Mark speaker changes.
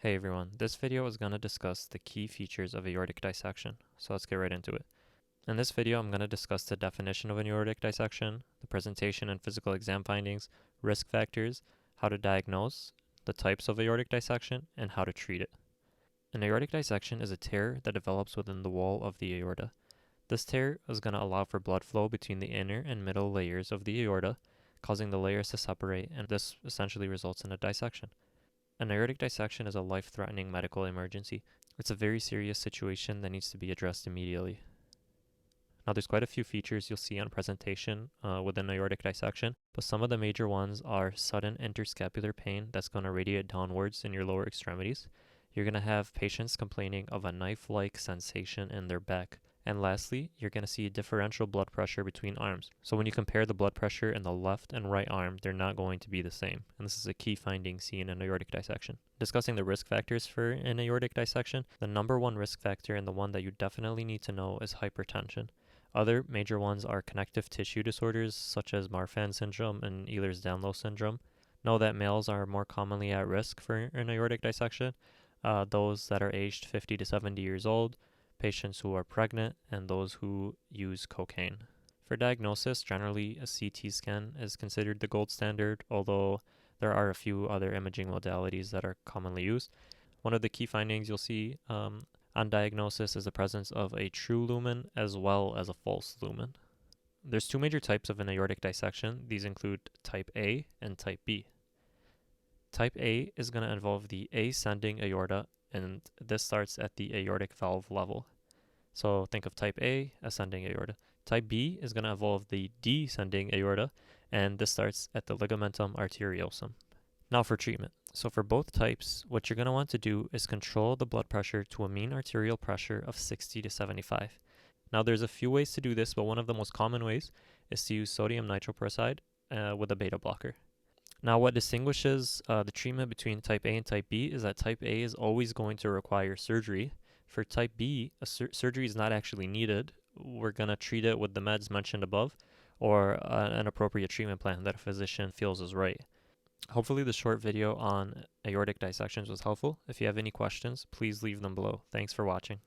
Speaker 1: Hey everyone, this video is going to discuss the key features of aortic dissection, so let's get right into it. In this video, I'm going to discuss the definition of an aortic dissection, the presentation and physical exam findings, risk factors, how to diagnose, the types of aortic dissection, and how to treat it. An aortic dissection is a tear that develops within the wall of the aorta. This tear is going to allow for blood flow between the inner and middle layers of the aorta, causing the layers to separate, and this essentially results in a dissection. An aortic dissection is a life-threatening medical emergency. It's a very serious situation that needs to be addressed immediately. Now, there's quite a few features you'll see on presentation with an aortic dissection, but some of the major ones are sudden interscapular pain that's going to radiate downwards in your lower extremities. You're going to have patients complaining of a knife-like sensation in their back. And lastly, you're going to see differential blood pressure between arms. So when you compare the blood pressure in the left and right arm, they're not going to be the same. And this is a key finding seen in aortic dissection. Discussing the risk factors for an aortic dissection, the number one risk factor and the one that you definitely need to know is hypertension. Other major ones are connective tissue disorders such as Marfan syndrome and Ehlers-Danlos syndrome. Know that males are more commonly at risk for an aortic dissection, those that are aged 50 to 70 years old, patients who are pregnant, and those who use cocaine. For diagnosis, generally a CT scan is considered the gold standard, although there are a few other imaging modalities that are commonly used. One of the key findings you'll see on diagnosis is the presence of a true lumen as well as a false lumen. There's two major types of an aortic dissection. These include type A and type B. Type A is going to involve the ascending aorta, and this starts at the aortic valve level. So think of type A, ascending aorta. Type B is going to involve the descending aorta, and this starts at the ligamentum arteriosum. Now for treatment. So for both types, what you're going to want to do is control the blood pressure to a mean arterial pressure of 60 to 75. Now there's a few ways to do this, but one of the most common ways is to use sodium nitroprusside with a beta blocker. Now what distinguishes the treatment between type A and type B is that type A is always going to require surgery. For type B, surgery is not actually needed. We're going to treat it with the meds mentioned above or an appropriate treatment plan that a physician feels is right. Hopefully the short video on aortic dissections was helpful. If you have any questions, please leave them below. Thanks for watching.